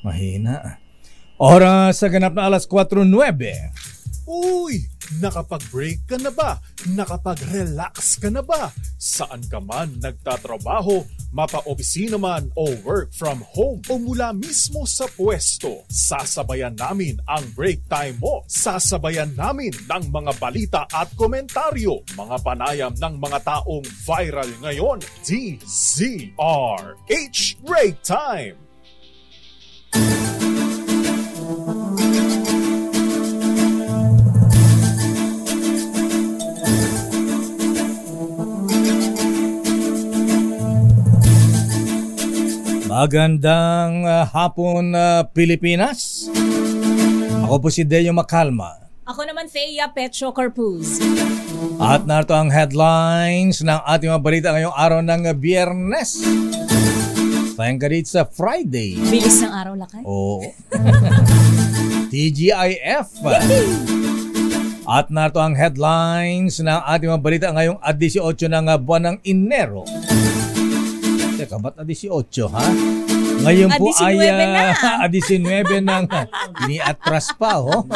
Mahina. Oras sa ganap na alas 4:09. Uy! Nakapag-break ka na ba? Nakapag-relax ka na ba? Saan ka man nagtatrabaho, mapa-opisina man o work from home o mula mismo sa pwesto, sasabayan namin ang break time mo. Sasabayan namin ng mga balita at komentaryo, mga panayam ng mga taong viral ngayon. DZRH Break Time! Magandang hapon, Pilipinas. Ako po si Deo Macalma. Ako naman Thea Petro Corpuz. At narito ang headlines ng ating mga balita ngayong araw ng Biyernes. Thank God it's a Friday. Bilis ng araw, lakay. Oo. TGIF. At narito ang headlines ng ating mga balita ngayong 18 ng buwan ng Enero. Teka, ba't 18, ha? Ngayon po ay 19 ng ini-atras pa, ho?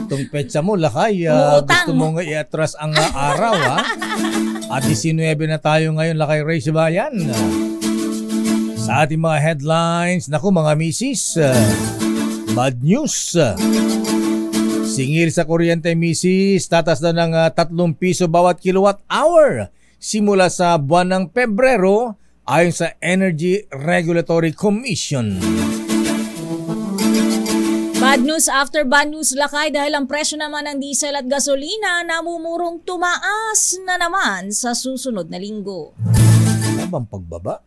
Itong petsa mo, lakay. Gusto mo nga i-atras ang araw, ha? 19 na tayo ngayon, lakay Ray Sibayan. Sa ating mga headlines, naku mga misis, bad news. Singil sa kuryente, misis, tatas na ng 3 piso bawat kilowatt hour simula sa buwan ng Pebrero, ayon sa Energy Regulatory Commission. Bad news after bad news, lakay, dahil ang presyo naman ng diesel at gasolina namumurong tumaas na naman sa susunod na linggo. Ano bang pagbaba?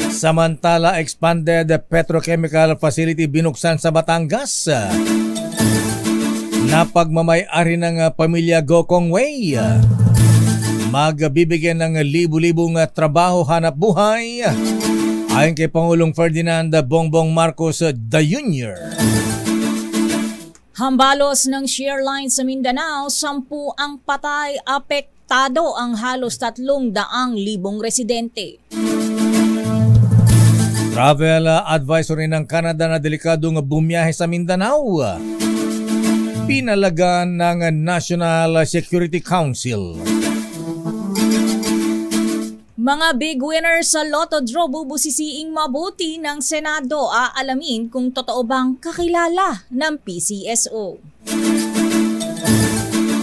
Samantala, expanded petrochemical facility binuksan sa Batangas na pagmamay-ari ng pamilya Gokong Wei. Magbibigyan ng libu-libong trabaho hanap buhay ayon kay Pangulong Ferdinand Bongbong Marcos Jr. Hambalos ng shear line sa Mindanao, 10 ang patay, apektado ang halos 300,000 residente. Travel advisory ng Canada na delikadong bumiyahe sa Mindanao. Pinalagan ng National Security Council. Mga big winners sa Lotto Draw bubusisiing mabuti ng Senado, aalamin kung totoo bang kakilala ng PCSO.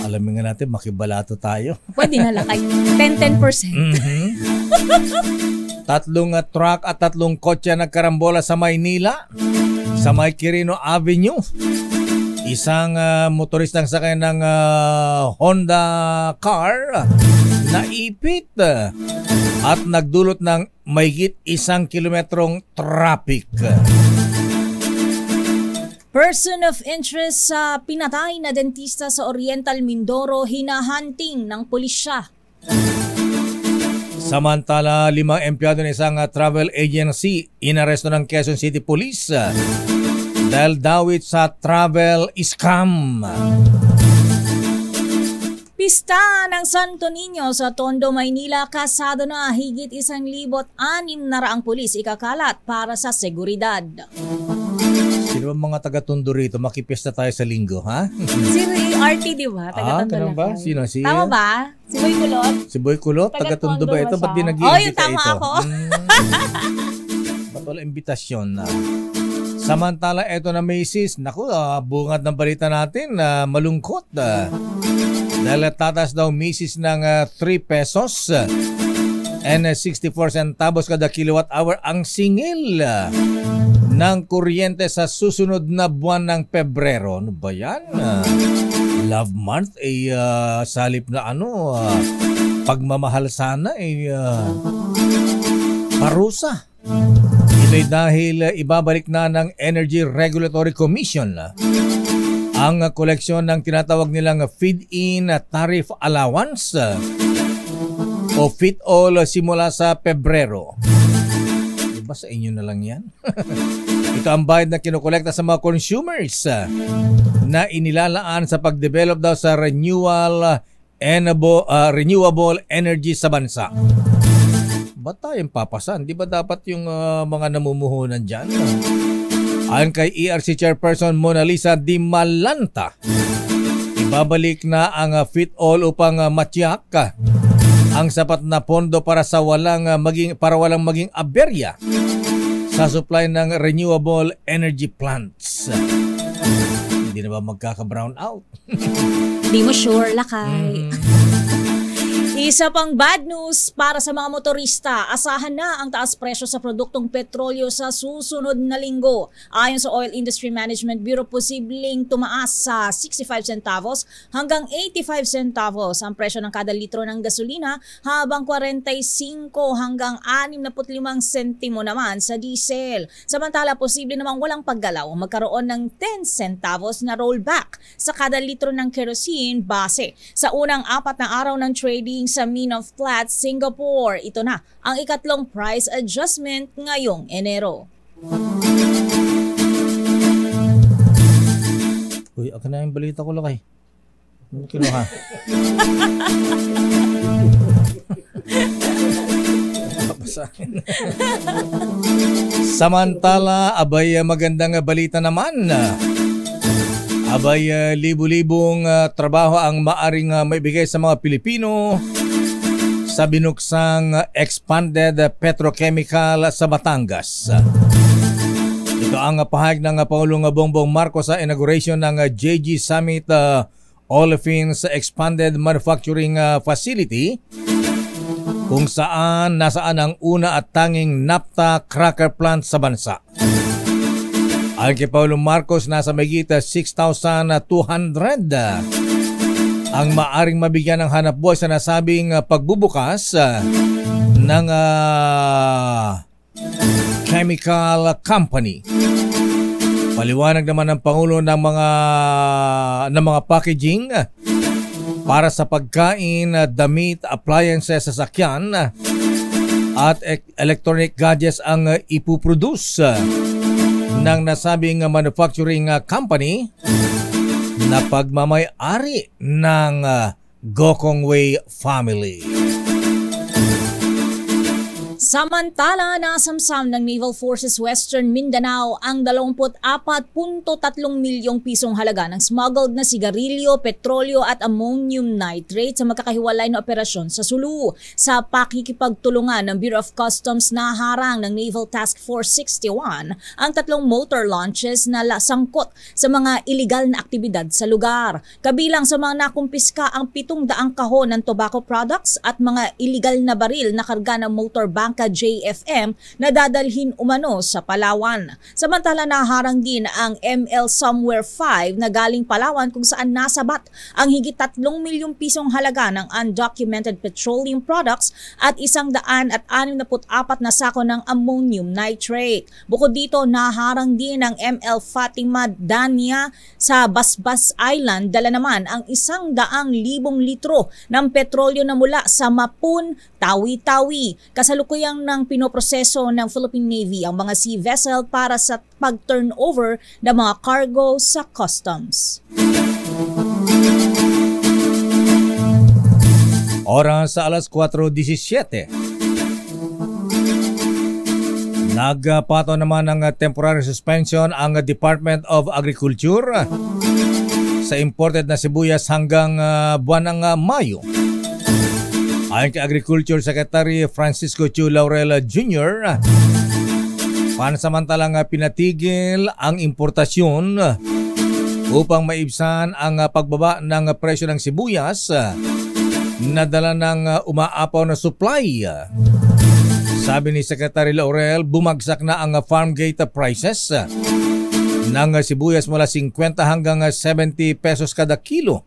Alamin nga natin, makibalato tayo. Pwede na lakay, 10%. Tatlong truck at 3 kotse nagkarambola sa Maynila, sa May Quirino Avenue. Isang motoristang sakay ng Honda car naipit at nagdulot ng mahigit 1 kilometrong traffic. Person of interest sa pinatay na dentista sa Oriental Mindoro hinahunting ng pulisya. Samantala, 5 empleyado ng isang travel agency inaresto ng Quezon City Police dahil dawit sa travel scam. Pista ng Santo Niño sa Tondo, Maynila, kasado na higit 1,600 pulis ikakalat para sa seguridad. Sino ba mga taga-Tondo rito? Makipista tayo sa linggo, ha? Si RT, di ba? Taga-Tondo ganun ba? Sino? Tama ba? Si Boy Kulot? Si Boy Kulot? Taga-Tondo ba ito? Ba't di nag-iimbita ito? Yung tama ako. Ba't wala imbitasyon na? Samantala, eto na Macy's. Naku, bungad ng balita natin na malungkot. Dahil tatas daw Macy's ng 3 pesos and 64 centavos kada kilowatt hour ang singil ng kuryente sa susunod na buwan ng Pebrero. Ano ba yan? Love month ay salip na pagmamahal sana ay parusa. Ito'y dahil ibabalik na ng Energy Regulatory Commission ang koleksyon ng tinatawag nilang feed-in tariff allowance o fit-all simula sa Pebrero. Diba sa inyo na lang yan? Ito ang bayad na kinukolekta sa mga consumers na inilalaan sa pag-develop daw sa renewable energy sa bansa. ba't tayong papasan? Di ba dapat yung mga namumuhunan dyan? Ayon kay ERC Chairperson Mona Lisa Di Malanta, ibabalik na ang Fit All upang matiyak ang sapat na pondo para walang maging aberya sa supply ng renewable energy plants. Hindi na ba magkaka-brown out? Di mo sure, Lakay. Isa pang bad news para sa mga motorista. Asahan na ang taas presyo sa produktong petrolyo sa susunod na linggo. Ayon sa Oil Industry Management Bureau, posibleng tumaas sa 65 centavos hanggang 85 centavos ang presyo ng kada litro ng gasolina, habang 45 hanggang 65 sentimo naman sa diesel. Samantala, posible namang walang paggalaw magkaroon ng 10 centavos na rollback sa kada litro ng kerosene base sa unang 4 na araw ng trading sa Min of Platts, Singapore. Ito na ang ikatlong price adjustment ngayong Enero. Uy, ako na yung balita ko, Lakay. Ano kinuha? Samantala, abay magandang balita naman. Abay libu-libong trabaho ang maaring maibigay sa mga Pilipino sa binuksang expanded petrochemical sa Batangas. Ito ang pahayag ng Pangulong Bongbong Marcos sa inauguration ng JG Summit Olefins Expanded Manufacturing Facility, kung nasaan ang una at tanging naphtha cracker plant sa bansa. Ayon kay Pangulong Marcos, nasa mahigit 6,200 ang maaring mabigyan ng hanap buhay sa nasabing pagbubukas ng chemical company. Paliwanag naman ng Pangulo ng mga packaging para sa pagkain, damit, appliances, sasakyan at electronic gadgets ang ipuproduce ng nasabing manufacturing company na pagmamay-ari ng Gokongwei family. Samantala, nasamsam ng Naval Forces Western Mindanao ang 24.3 milyong pisong halaga ng smuggled na sigarilyo, petrolyo at ammonium nitrate sa magkakahiwalay na operasyon sa Sulu. Sa pakikipagtulungan ng Bureau of Customs, naharang ng Naval Task Force 61 ang 3 motor launches na sangkot sa mga iligal na aktibidad sa lugar. Kabilang sa mga nakumpiska ang 700 kahon ng tobacco products at mga iligal na baril na karga ng motor bank JFM na dadalhin umano sa Palawan. Samantala, naharang din ang ML Somewhere 5 na galing Palawan, kung saan nasabat ang higit 3 milyong pisong halaga ng undocumented petroleum products at 164 na sako ng ammonium nitrate. Bukod dito, naharang din ang ML Fatima Dania sa Basbas Island. Dala naman ang 100,000 litro ng petrolyo na mula sa Mapun, Tawi-Tawi. Kasalukuyang ng pinoproseso ng Philippine Navy ang mga sea vessel para sa pag-turnover ng mga cargo sa customs. Oras sa alas 4:17. Nagpato naman ng temporary suspension ang Department of Agriculture sa imported na sibuyas hanggang buwan ng Mayo. Ayon kay Agriculture Secretary Francisco Chu Laurel Jr., pansamantalang pinatigil ang importasyon upang maibsan ang pagbaba ng presyo ng sibuyas na dala ng umaapaw na supply. Sabi ni Secretary Laurel, bumagsak na ang farm gate prices ng sibuyas mula 50 hanggang 70 pesos kada kilo.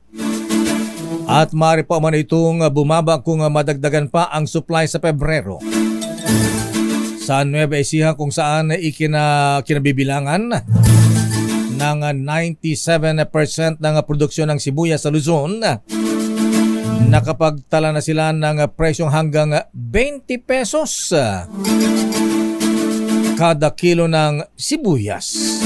At maaari pa man itong bumaba kung madagdagan pa ang supply sa Pebrero. Sa Nueva Ecija, kung saan kinabibilangan ng 97% ng produksyon ng sibuyas sa Luzon, nakapagtala na sila ng presyong hanggang 20 pesos kada kilo ng sibuyas.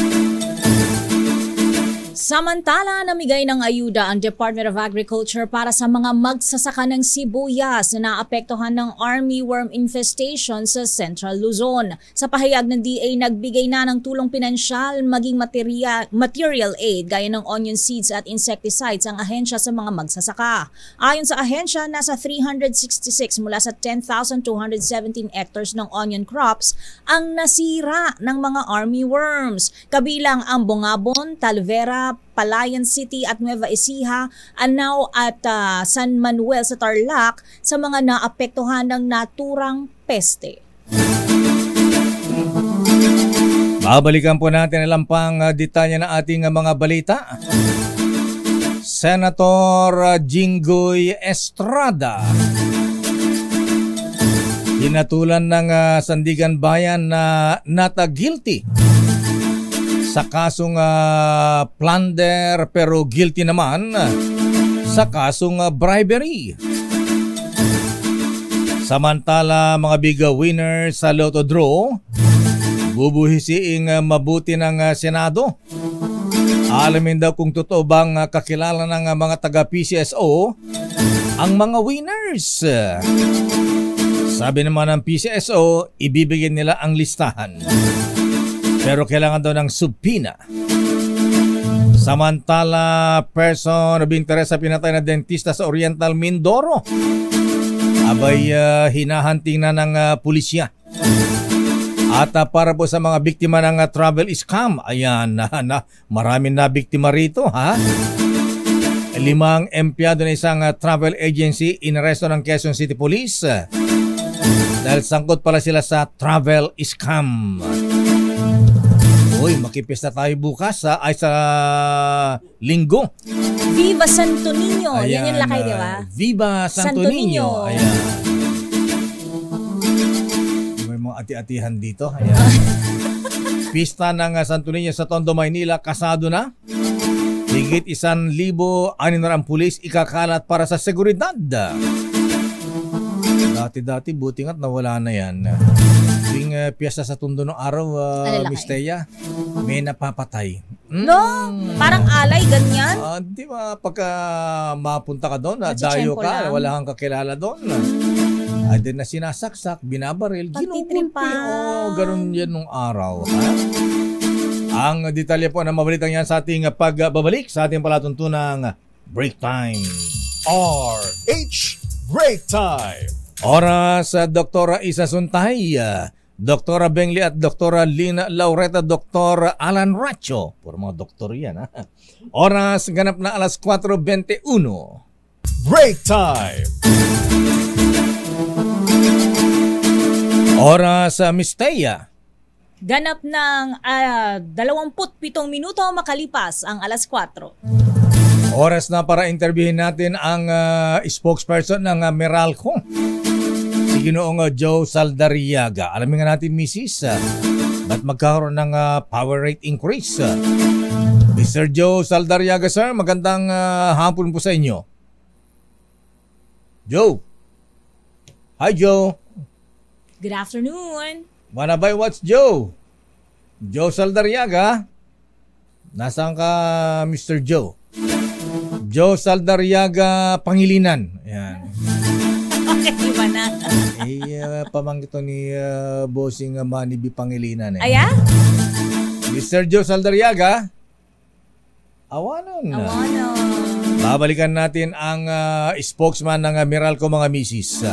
Samantala, namigay ng ayuda ang Department of Agriculture para sa mga magsasaka ng sibuyas na naapektuhan ng armyworm infestation sa Central Luzon. Sa pahayag ng DA, nagbigay na ng tulong pinansyal maging material aid gaya ng onion seeds at insecticides ang ahensya sa mga magsasaka. Ayon sa ahensya, nasa 366 mula sa 10,217 hectares ng onion crops ang nasira ng mga armyworms. Kabilang ang Bongabon, Talavera, Palayan City at Nueva Ecija, Anao at San Manuel sa Tarlac sa mga naapektuhan ng naturang peste. Babalikan po natin ang pang detalye ng ating mga balita. Senator Jinggoy Estrada hinatulan ng Sandigan Bayan na not guilty sa kasong plunder pero guilty naman sa kasong bribery. Samantala, mga big winners sa Lotto Draw, bubuhisiing mabuti ng Senado. Alamin daw kung totoo bang kakilala ng mga taga-PCSO ang mga winners. Sabi naman ng PCSO, ibibigyan nila ang listahan. Pero kailangan daw ng subpoena. Samantala, person of interest sa pinatay na dentista sa Oriental Mindoro abay hinahanting na ng pulisya. At para po sa mga biktima ng travel scam, ayan, maraming na biktima rito, ha? 5 empleyado na isang travel agency inaresto ng Quezon City Police dahil sangkot pala sila sa travel scam. Uy, makipista tayo bukas ay sa Linggo. Viva Santo Niño! Ayan, yan yung lakay, di ba? Viva Santo Niño! Ayan. May mga ati-atihan dito. Ayan. Pista ng Santo Niño sa Tondo, Maynila, kasado na. Higit 1,600 pulis ikakalat para sa seguridad. Dati-dati, buti nga't nawala na yan. Tuwing piyesta sa Tondo ng araw, Miss Teya, may napapatay. No, parang alay, ganyan. Di ba, pagka mapunta ka doon, dayo Matsitsempo ka, lang. wala kang kakilala doon. Ay din na sinasaksak, binabaril, Pagtitripa. Ganun yan nung araw. Ha? Ang detalye po na mabalitang yan sa ating pagbabalik sa ating palatuntunang Break Time. RH Break Time. Oras sa Doktora Isa Suntay, Doktora Bengli at Doktora Lina Laureta, Doktor Alan Racho. Puro mga doktor yan, ha? Oras ganap na alas 4:21. Break Time. Oras sa Miss Teya. Ganap ng 27 minuto makalipas ang alas 4. Oras na para interviewin natin ang spokesperson ng Meralco, si Ginoong Joe Saldariaga. Alamin nga natin, Mrs., ba't magkakaroon ng power rate increase? Mr. Joe Saldariaga, sir, magandang hapon po sa inyo. Joe. Hi, Joe. Good afternoon. Manabay, what's Joe? Joe Saldariaga. Nasaan ka, Mr. Joe? Joe Saldariaga Pangilinan. Ayan. Okay, iba na. Pamangkin to ni Bossing Manny B. Pangilinan. Aya? Mr. Joe Saldariaga. Awanon. Babalikan natin ang spokesman ng Meralco, mga misis.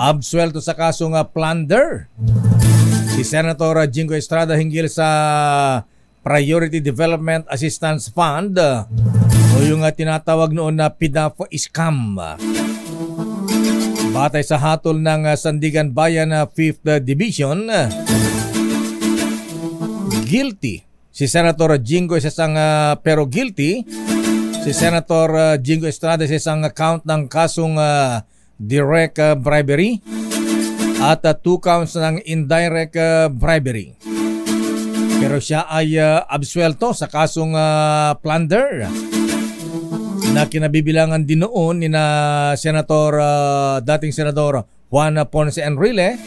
Absuelto sa kasong plunder si Senator Jinggoy Estrada hinggil sa Priority Development Assistance Fund o yung tinatawag noon na PDAF scam. Batay sa hatol ng Sandigan Bayan 5th Division, guilty si Senator Jinggoy sa isang pero guilty si Senator Jinggoy Estrada sa isang count ng kasong direct bribery at 2 counts ng indirect bribery. Pero siya ay absuelto sa kasong plunder na kinabibilangan din noon ni dating Senador Juan Ponce Enrile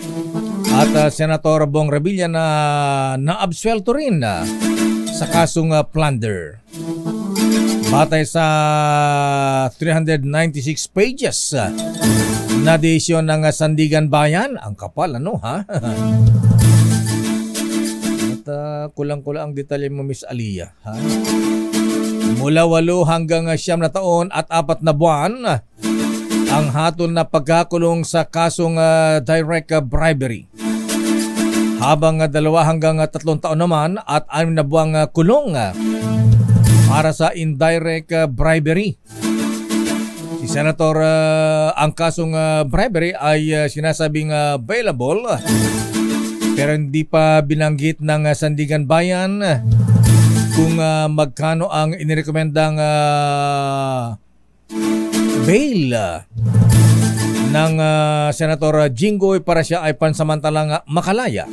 at Senator Bong Revilla na naabsuelto rin sa kasong plunder. Batay sa 396 pages na desisyon ng Sandigan Bayan, ang kapal ano ha? At kulang-kulang ang detalye mo, Miss Aliyah, ha? Mula 8 hanggang 9 na taon at 4 na buwan ang hatol na pagkakulong sa kasong direct bribery. Habang 2 hanggang 3 taon naman at 6 na buwang kulong para sa indirect bribery. Si Senator, ang kasong bribery ay sinasabing bailable, pero hindi pa binanggit ng Sandigan Bayan kung magkano ang inirekomendang bail ng Senator Jinggoy para siya ay pansamantalang makalaya.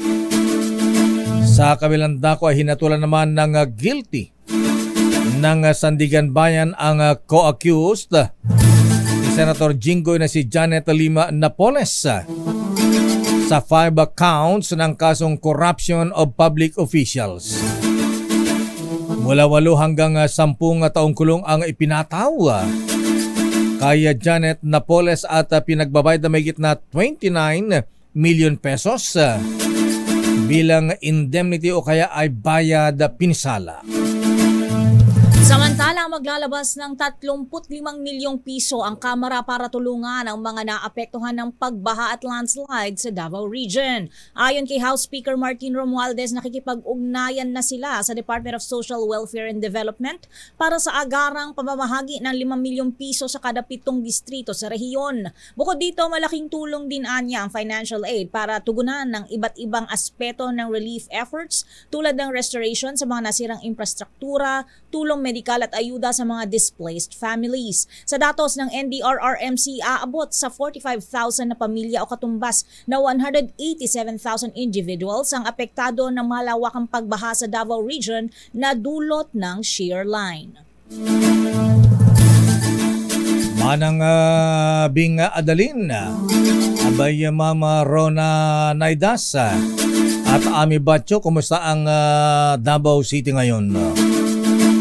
Sa kabilang dako ay hinatulan naman ng guilty ng Sandigan Bayan ang co-accused si Senator Jinggoy na si Janet Lima Napoles sa 5 counts ng kasong corruption of public officials. Mula 8 hanggang 10 taong kulong ang ipinataw kay Janet Napoles at pinagbabayad na mahigit na 29 million pesos bilang indemnity o kaya ay bayad pinsala. Samantala, maglalabas ng 35 milyong piso ang Kamara para tulungan ang mga naapektuhan ng pagbaha at landslide sa Davao Region. Ayon kay House Speaker Martin Romualdez, nakikipag-ugnayan na sila sa Department of Social Welfare and Development para sa agarang pamamahagi ng 5 milyong piso sa kada 7 distrito sa rehiyon. Bukod dito, malaking tulong din anya ang financial aid para tugunan ng iba't ibang aspeto ng relief efforts tulad ng restoration sa mga nasirang infrastruktura, tulong medikal at ayuda sa mga displaced families. Sa datos ng NDRRMC, aabot sa 45,000 na pamilya o katumbas na 187,000 individuals ang apektado ng malawakang pagbaha sa Davao Region na dulot ng shear line. Manang Bing Adalin, abay Mama Rona Naidas at Ami Batcho, kumusta ang Davao City ngayon?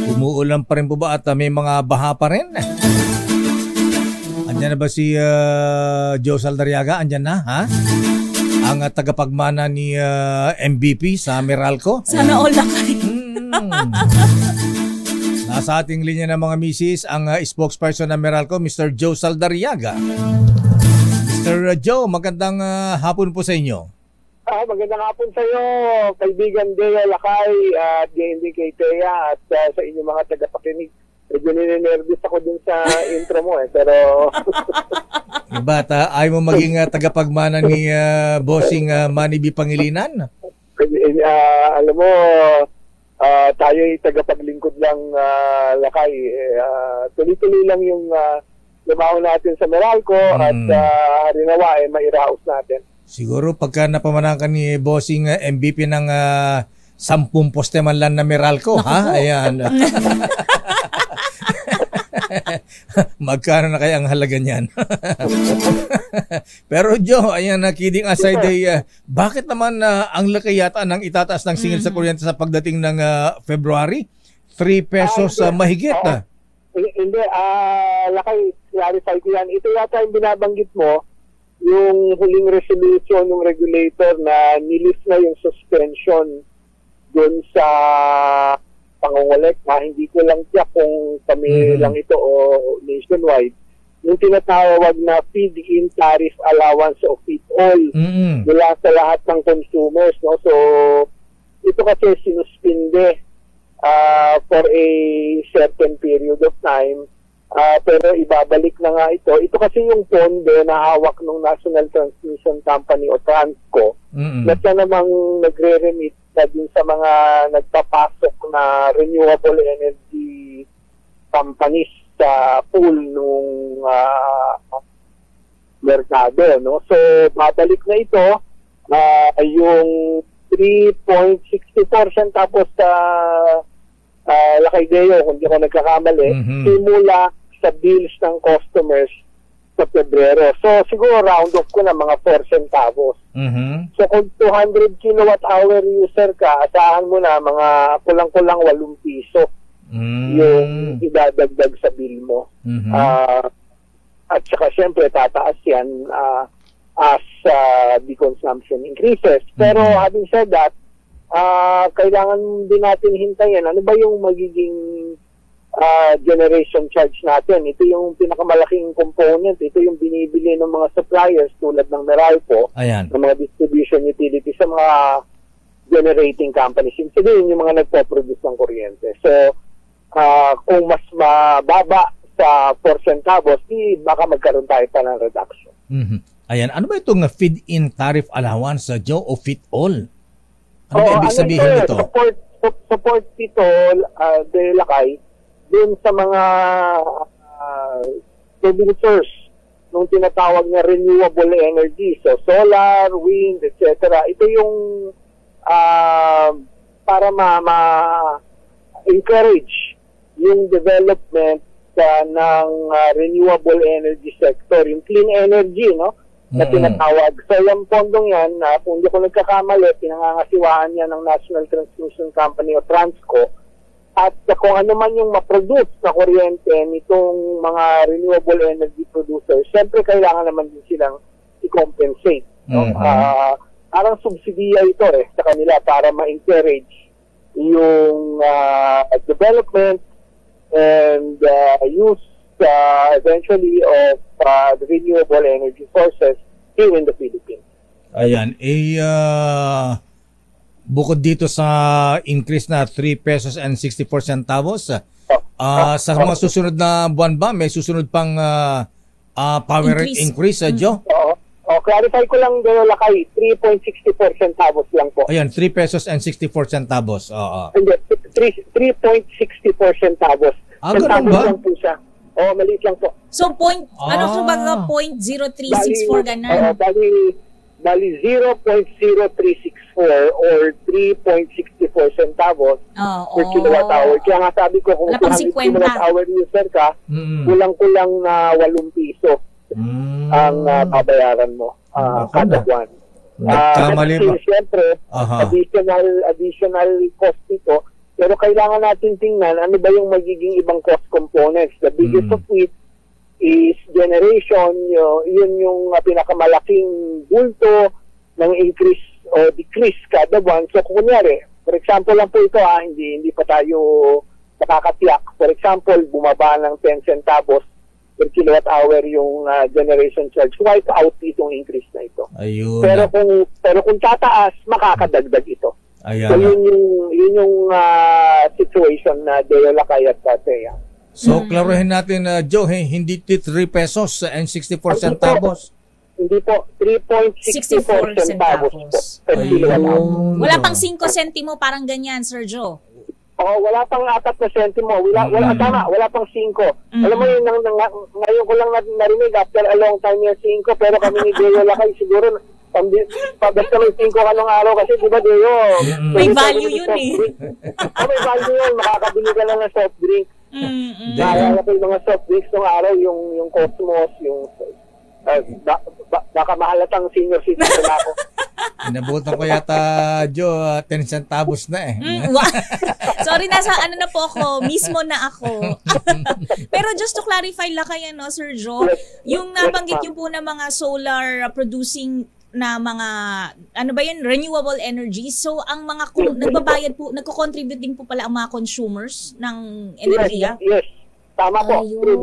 Umuulan pa rin po ba at may mga baha pa rin? Andyan na ba si Joe Saldarriaga? Andyan na, ha? Ang tagapagmana ni MVP sa Meralco. Sana all lakay. Nasa ating linya ng mga misis ang spokesperson ng Meralco, Mr. Joe Saldarriaga. Mr. Joe, magandang hapon po sa inyo. Magandang hapon sa iyo, kaibigan Dea Lakay at DNDK Tea at sa inyong mga tagapakinig. Medyo ninenervous ako dun sa intro mo pero... Iba, ayaw mo maging tagapagmana ni Bossing Manny B. Pangilinan? Alam mo, tayo'y tagapaglingkod lang, Lakay. Tuloy-tuloy lang yung lumaw natin sa Meralco at harinawa mairaos natin. Siguro pagka napamanakan ni Bossing MVP ng 10 poste man lang na Meralco, ha? Ayan. Magkano na kaya ang halaga niyan? Pero Joe, ayan, kidding aside, bakit naman ang laki yata ng itataas ng singil sa kuryente sa pagdating ng February? 3 pesos mahigit na. Hindi, Lakay, clarify ko yan. Ito yata yung binabanggit mo, yung huling resolution ng regulator na nilift na yung suspension dun sa pangungulekta. Hindi ko lang tiyak kung kami lang ito o nationwide. Yung tinatawag na feed-in tariff allowance of it-all mula sa lahat ng consumers. No? So, ito kasi sinuspinde for a certain period of time. Pero ibabalik na nga ito. Ito kasi yung pondo na hawak ng National Transmission Company o Transco na siya namang nagre-remit na din sa mga nagpapasok na renewable energy companies sa pool nung merkado. No? So, babalik na ito yung 3.64% tapos Lakay Deo, kung di ko nagkakamali, simula sa bills ng customers sa Pebrero. So siguro round off ko na mga 4 centavos. Mhm. So kung 200 kilowatt hour user ka, asahan mo na mga kulang-kulang 8 piso yung idadagdag sa bill mo. Mhm. At saka syempre tataas yan as the consumption increases. Pero having said that, kailangan din natin hintayin ano ba yung magiging generation charge natin. Ito yung pinakamalaking component. Ito yung binibili ng mga suppliers tulad ng Meralco, Ayan. ng mga distribution utilities sa mga generating companies. Yung mga nagpo-produce ng kuryente. So, kung mas mababa sa 4 centavos, baka magkaroon tayo pa ng reduction. Mhm. Ayan, ano ba itong feed-in tariff allowance, Joe, o fit-all? Ano ba ibig sabihin nito? Support ito, Lakay, dun sa mga producers nung tinatawag na renewable energy. So, solar, wind, etc. Ito yung para ma-encourage yung development ng renewable energy sector, yung clean energy, no? Na tinatawag. So, yung pondong yan, kung hindi ko nagkakamali, pinangangasiwaan yan ng National Transmission Company o Transco. At kung ano man yung ma-produce na kuryente nitong mga renewable energy producers, siyempre kailangan naman din silang i-compensate. No? Parang subsidiya ito sa kanila para ma-encourage yung development and use eventually of the renewable energy sources here in the Philippines. Ayan, bukod dito sa increase na 3 pesos and 64 centavos, sa mga susunod na buwan ba, may susunod pang power rate increase, Joe? Oo. Clarify ko lang, Lakay, 3.64 centavos lang po. Ayan, 3 pesos and 64 centavos. Hindi, 3.64 centavos. Ganun ba? Lang po siya. Maliit lang po. So, baga 0.0364 ganun? Bali 0.0364 or 3.64 centavos per kilowatt hour. Kaya nga sabi ko, kung 200 kilowatt hour user ka, kulang-kulang na 8 piso ang babayaran mo kada buwan. Nagkamali ba? Siyempre, additional cost ito. Pero kailangan natin tingnan ano ba yung magiging ibang cost components. The biggest of which is generation. Yun yung pinakamalaking bulto ng increase o decrease kada buwan. So, kunyari, for example lang po ito, hindi pa tayo nakakatiyak. For example, bumaba ng 10 centavos per kilowatt hour yung generation charge. Wipe out itong increase na ito. Ayun. Pero kung tataas, makakadagdag ito. Ayan. So, yun yung situation na Lakay at Thea. So, klaruhin natin, Joe, hindi 3 pesos and 64 centavos. Hindi po, 3.64 centavos po. Wala pang 5 sentimo, parang ganyan, Sir Joe. Wala pang 4 na sentimo. Wala pang 5. Alam mo yun, ngayon ko lang narinig after a long time yung 5, pero kami ni Lakay siguro basta may 5 ka nung araw kasi di ba Deo? May value yun may value yun. Makakabili ka lang ng soft drink. Naalala ko yung mga soft drinks nung araw, yung Cosmos, yung baka mahalatang senior citizen ako. Inabutan ko yata, Joe, 10 centavos na Sorry, nasa na po ako, mismo na ako. Pero just to clarify lang kaya, Sir Joe, yung nabanggit yung po na mga solar producing na mga, renewable energy. So, ang mga nagbabayad po, nagko-contribute din po pala ang mga consumers ng enerhiya? Yes. Tama po. Through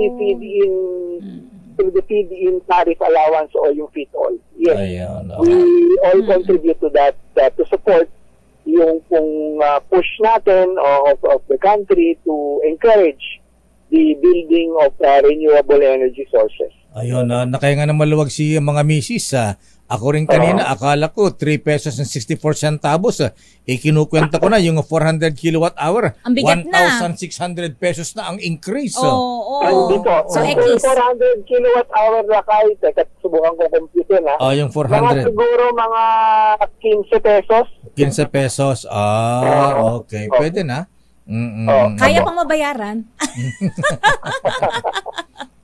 the feed-in tariff allowance o yung fit-all. Yes. Ayan, we all contribute to that to support yung push natin of the country to encourage the building of renewable energy sources. Ayun, nakaya nga na maluwag si mga misis. Ako rin kanina, akala ko 3 pesos and 64 centavos. Kinukwenta ko na yung 400 kilowatt hour. Ang bigat 1,600 pesos na ang increase. Dito, so, 400 kilowatt hour na kahit. Subukan ko compute na. Yung 400. Siguro mga 15 pesos. 15 pesos. Okay. Pwede na. Kaya pang mabayaran.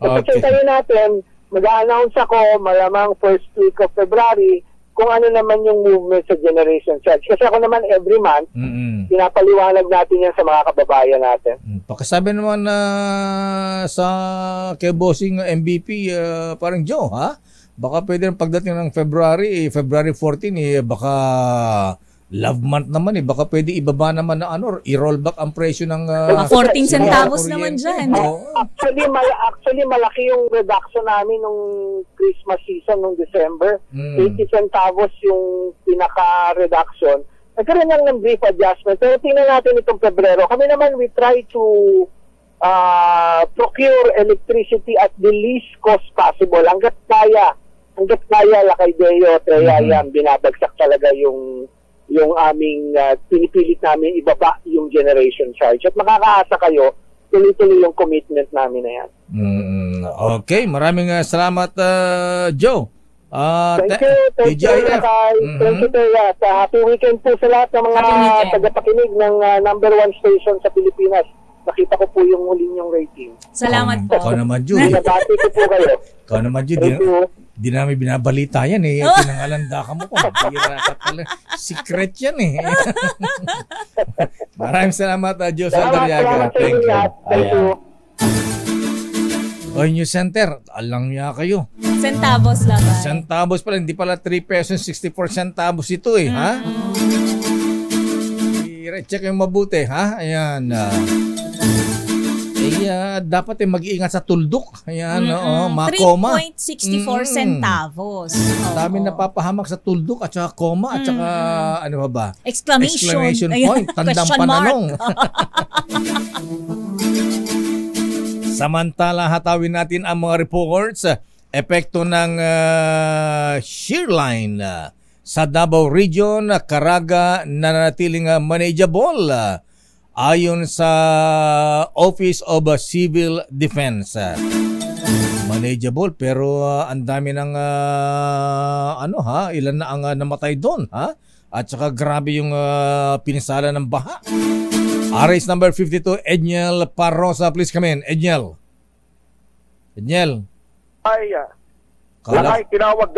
Kasi tayo natin, mag-a-announce ako malamang first week of February kung ano naman yung movement sa generation charge. Kasi ako naman every month, pinapaliwanag natin yan sa mga kababayan natin. Pakisabi naman na sa kay bossing MVP, parang Joe, ha? Baka pwede rin pagdating ng February 14, baka love month naman baka pwede ibaba naman na i-roll back ang presyo ng 14 centavos naman dyan. Actually, malaki yung reduction namin nung Christmas season nung December. 80 centavos yung pinaka-reduction. Nagkaroon lang ng brief adjustment. Pero tingnan natin itong Pebrero. Kami naman, we try to procure electricity at the least cost possible. Hanggat kaya, Lakay Deo, Treya, yan, binabagsak talaga yung aming pinipilit namin ibaba yung generation charge. At makakaasa kayo, tuloy-tuloy yung commitment namin na yan. Okay, maraming salamat, Joe. Thank you, Lakay. Thank you, Treya. Happy weekend po sa lahat ng mga tagapakinig ng number 1 station sa Pilipinas. Nakita ko po yung huling yung rating. Salamat po. Ikaw naman, Jude. Binabati ko po kayo. Ikaw naman, Jude. Di namin binabalita yan Pinangalanda ka mo ko. Secret yan Maraming salamat, Joe Saldariaga. Thank you. Oy, News Center, alang niya kayo. Centavos lang. Centavos pala, hindi pala 3 pesos 64 centavos ito ha? I-check yung mabuti, ha? Ayan. Dapat mag-iingat sa tuldok. Ayan, makoma. 3.64 centavos. Dami napapahamak sa tuldok at saka koma at saka ano ba? Exclamation point. Tandang pananong. Samantala, hatawin natin ang mga reports. Epekto ng shear line sa Davao Region, Caraga, nanatiling manageable. Ayon sa Office of Civil Defense. Manageable pero ang dami ng ilan na ang namatay doon at saka grabe yung pinsala ng baha. RS number 52, Edniel Parrosa, please come in. Edniel. Lakay, tinawag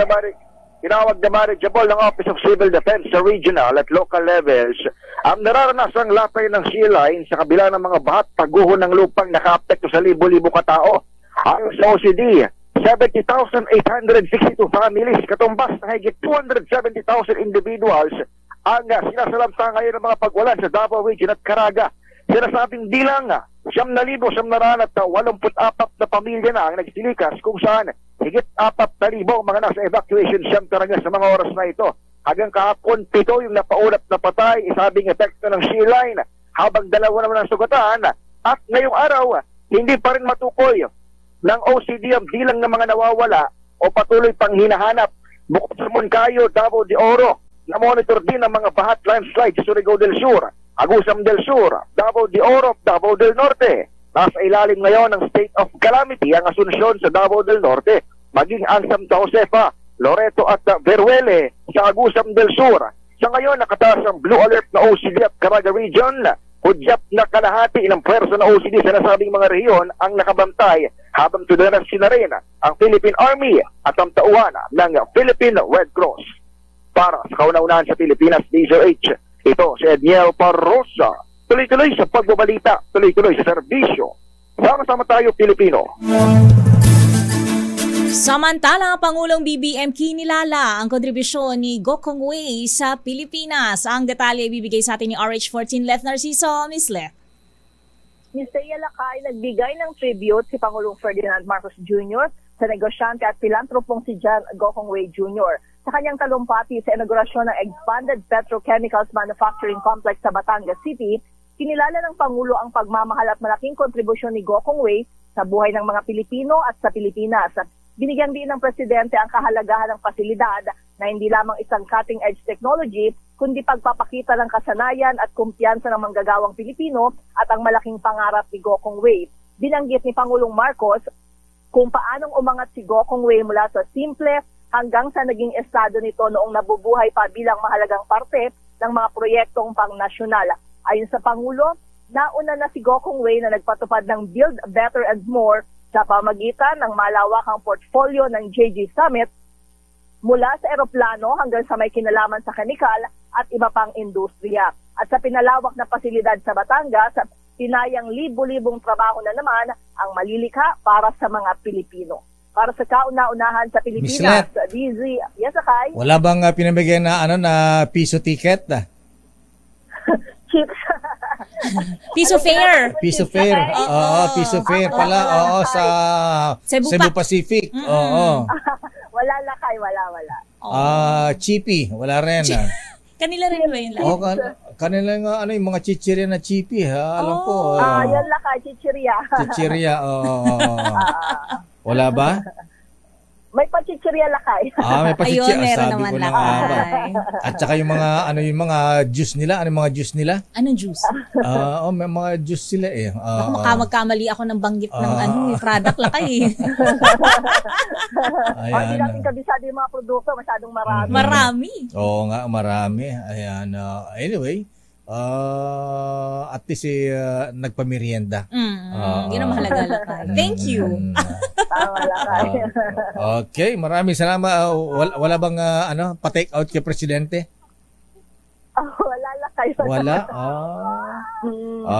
na manageable ng Office of Civil Defense sa regional at local levels ang nararanasang lapay ng sea line sa kabila ng mga bahat paguho ng lupang nakaapekto sa libo-libo katao. Ayon sa OCD, 70,862 families, katumbas na higit 270,000 individuals ang sinasalamta ngayon ng mga pagwalan sa Davao Region at Caraga. Sinasabing di lang 9,984 na pamilya na ang nagsilikas kung saan higit 4,000 mga nasa evacuation center nga sa mga oras na ito. Hanggang kahapon, 7 yung napaulap na patay, isabing epekto ng sea line, habang 2 naman ang sugatan. At ngayong araw, hindi pa rin matukoy ng OCD ang bilang ng mga nawawala o patuloy pang hinahanap. Bukod sa Moncayo, Davao de Oro, na-monitor din ang mga bahat landslide sa Surigao del Sur, Agusam del Sur, Davao de Oro, Davao del Norte. Nasa ilalim ngayon ng state of calamity ang Asuncion sa Davao del Norte, maging ang Santa Josefa, Loreto at Veruele sa Agusam del Sur. Sa ngayon, nakataas ang blue alert na OCD at Caraga Region. Hudyat na kalahati ng pwersa na OCD sa nasabing mga rehiyon ang nakabantay, habang tudaransin na rin ang Philippine Army at ang tauhan ng Philippine Red Cross. Para sa kauna-unahan sa Pilipinas, DZRH, ito si Edniel Parrosa. Tuloy-tuloy sa pagbabalita, tuloy-tuloy sa serbisyo. Sama-sama tayo, Pilipino. Samantala, Pangulong BBM kinilala ang kontribusyon ni Gokong Wei sa Pilipinas. Ang detalye ibibigay sa atin ni RH14 Leth Narciso. Ms. Leth. Ms. Thea Lakay, nagbigay ng tribute si Pangulong Ferdinand Marcos Jr. sa negosyante at pilantropong si John Gokong Wei Jr. sa kanyang talumpati sa inaugurasyon ng Expanded Petrochemicals Manufacturing Complex sa Batangas City. Kinilala ng Pangulo ang pagmamahal at malaking kontribusyon ni Gokong Wei sa buhay ng mga Pilipino at sa Pilipinas. Binigyan din ng Presidente ang kahalagahan ng pasilidad na hindi lamang isang cutting-edge technology, kundi pagpapakita ng kasanayan at kumpiyansa ng manggagawang Pilipino at ang malaking pangarap ni Gokong Wei. Binanggit ni Pangulong Marcos kung paanong umangat si Gokong Wei mula sa simple hanggang sa naging estado nito noong nabubuhay pa bilang mahalagang parte ng mga proyektong pang-nasyonal. Ayon sa Pangulo, nauna na si Gokong Wei na nagpatupad ng Build Better and More sa pamagitan ng malawakang portfolio ng JG Summit mula sa eroplano hanggang sa may kinalaman sa kemikal at iba pang industriya. At sa pinalawak na pasilidad sa Batangas, tinayang libu-libong trabaho na naman ang malilikha para sa mga Pilipino. Para sa kauna-unahan sa Pilipinas, DZ, yes, Akay? Wala bang pinamigay na na piso ticket? Chips. Piso fare. Piso fare. Oo, piso fare pala. Oo, sa Cebu Pacific. Oo. Wala, Lakay, wala. Chippy, wala rin. Kanila rin ba yun? Oh, kanila nga yung mga chichirya na chippy, ha? Alam ko. Yan, Lakay, chichirya. Chichirya, wala ba? May pa-chichirya, Lakay. May pa-chichirya. Ayun, meron Sabi naman, ko na Lakay. nga ba. At saka yung mga juice nila. Ano yung mga juice nila? Anong juice? May mga juice sila eh. Baka magkamali ako ng banggit ng product, Lakay. Hindi natin kabisado yung mga produkto, masyadong marami. Marami. Oo nga, marami. Ayan. Anyway, at least nagpamerienda. Yun ang mahalaga, Lakay. Thank you. Tama, Lakay. Okay, maraming salamat. Wala bang pa-take out kay Presidente? Wala, Lakay. Wala?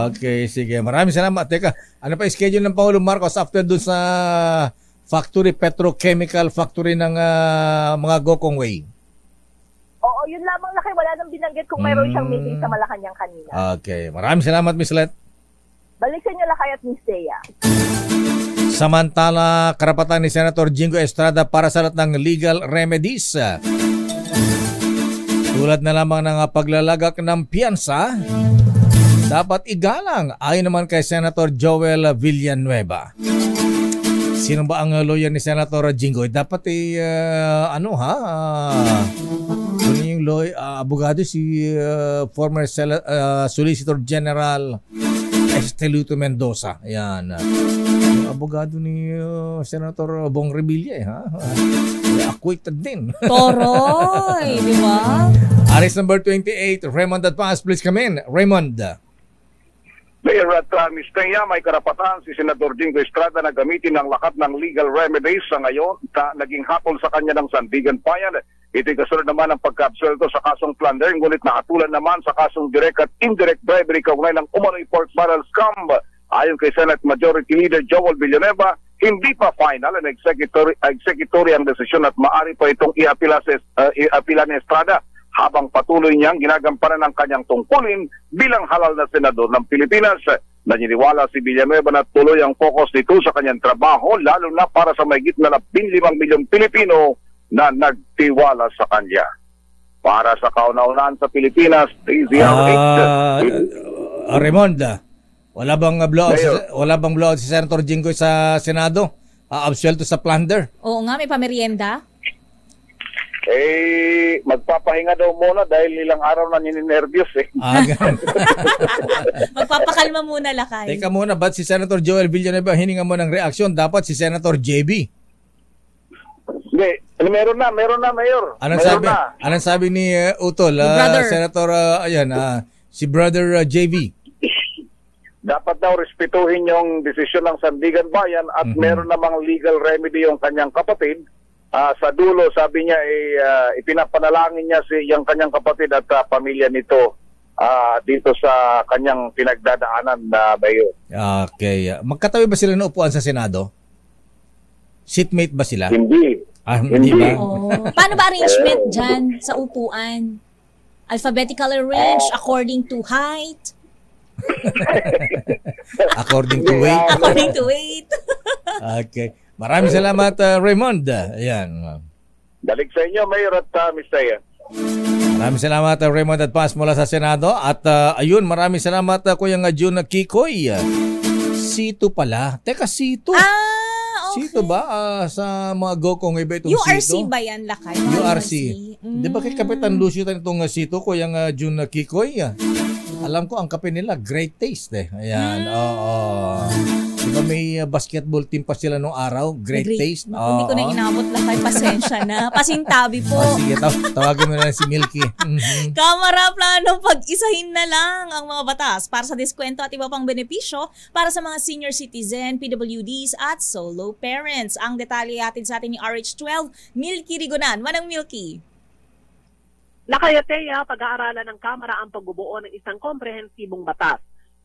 Okay, sige. Maraming salamat. Teka, ano pa schedule ng Pangulong Marcos after dun sa factory, petrochemical factory ng mga Gokong Way? Oo, yun lamang, Lakay. Wala nang binanggit kung mayroon siyang meeting sa Malacanang kanina. Okay, maraming salamat, Miss Let. Balik sa inyo, Lakay at Miss Thea. Samantala, karapatan ni Senator Jingo Estrada para sa lahat ng legal remedies. Tulad na lamang ng paglalagak ng piyansa, dapat igalang ayon naman kay Senator Joel Villanueva. Sino ba ang lawyer ni Senator Jingo? Dapat yung lawyer, abogado si former Solicitor General Estelito Mendoza. Ayan. Yung abogado ni Senator Bong Revilla acquitted din. Toroy, di ba? Aris number 28, Raymond Advance, please come in. Raymond. Mayor at Ms. Thea, may karapatan si Senador Jingo Estrada na gamitin ang lakat ng legal remedies sa ngayon naging hatol sa kanya ng Sandigan Bayan. Ito'y kasunod naman ang pagka-absuelto sa kasong plunder, ngunit nakatulan naman sa kasong direct at indirect bribery kaugnay ng umano'y pork barrel scam. Ayon kay Senate Majority Leader Joel Villanueva, hindi pa final ang executory ang desisyon at maaari pa itong iapila ni Estrada habang patuloy niyang ginagampanan ng kanyang tungkulin bilang halal na senador ng Pilipinas. Naniniwala si Villanueva na tuloy ang focus nito sa kanyang trabaho lalo na para sa mahigit na 15 milyong Pilipino na nagtiwala sa kanya. Para sa kauna-unahan sa Pilipinas, Raymond, wala bang blowout si Senator Jingo sa Senado? Absuelto sa plunder? Oo nga, may pamerienda. Magpapahinga daw muna dahil ilang araw na nininervyos Magpapakalma muna, Lakay. Teka muna, ba't si Senator Joel Villanueva hininga mo ng reaksyon? Dapat si Senator JB. Hindi, meron na, Mayor. Anong sabi ni Utol? Senator, si Brother JV. Dapat daw respetuhin yung desisyon ng Sandigan Bayan at meron namang legal remedy yung kanyang kapatid. Sa dulo, sabi niya, ipinapanalangin niya yung kanyang kapatid at pamilya nito dito sa kanyang pinagdadaanan na Mayor. Okay. Magkatabi ba sila ng upuan sa Senado? Seatmate ba sila? Hindi. Hindi ba? Paano ba arrangement dyan sa upuan? Alphabetical arrange according to height? According to weight? According to weight. Okay. Maraming salamat, Raymond. Ayan. Balik sa inyo, Mayor at Ms. Thea. Maraming salamat, Raymond at Paz mula sa Senado. At ayun, maraming salamat, Kuya Jun Kikoy. Sito pala. Teka, Sito. Okay. Sito ba? Sa mga Gokong iba itong URC Sito? ba yan, Lakay? URC. Di ba kay Kapitan Lucio tayo itong Sito, Kuya Jun Kikoy? Alam ko, ang kape nila, great taste . Ayan, oo. Diba may basketball team pa sila nung araw? Great Taste. Hindi ko na inabot lang kay pasensya na. Pasintabi po. Sige, tawagin mo na si Milky. Kamara plano pag-isahin na lang ang mga batas para sa diskwento at iba pang benepisyo para sa mga senior citizen, PWDs at solo parents. Ang detalye atin sa atin ni RH12, Milky Rigonan. Manang Milky. Nakayateya, pag-aaralan ng Kamara ang pagbubuo ng isang komprehensibong batas.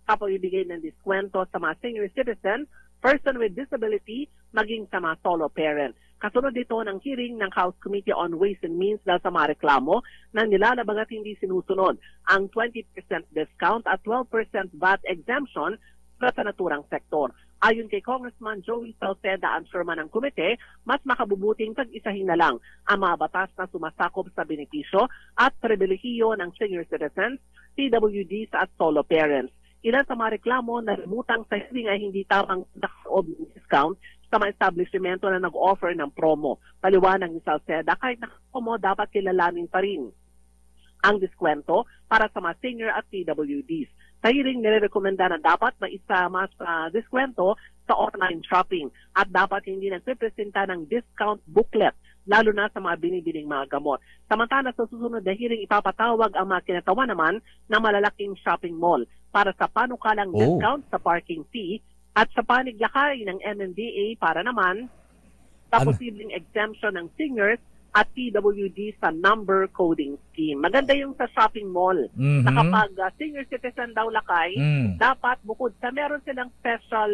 Kapag ibigay ng diskwento sa mga senior citizen, person with disability, maging sa mga solo parent. Kasunod dito ng hearing ng House Committee on Ways and Means dahil sa mga reklamo na nilalabag at hindi sinusunod ang 20% discount at 12% VAT exemption sa naturang sektor. Ayon kay Congressman Joey Salceda, ang chairman ng komite, mas makabubuting pag-isahin na lang ang mga batas na sumasakop sa benepisyo at pribilehiyo ng senior citizens, PWDs at solo parents. Ilan sa mga reklamo na lumutang sa hearing ay hindi tamang nakasaob ng discount sa mga establishmento na nag-offer ng promo. Paliwanag ni Salceda, kahit nakapromo, dapat kilalanin pa rin ang diskwento para sa mga senior at PWDs. Sa hearing, nirekomenda na dapat maisama sa diskwento sa online shopping at dapat hindi nagpipresenta ng discount booklet, lalo na sa mga binibining mga gamot. Samantala sa susunod na hearing, ipapatawag ang mga kinatawa naman ng malalaking shopping mall para sa panukalang discount sa parking fee at sa paniglakay ng MMDA para naman sa posibleng exemption ng seniors at PWD sa number coding scheme. Maganda yung sa shopping mall na kapag senior citizen daw lakay, dapat bukod sa meron silang special,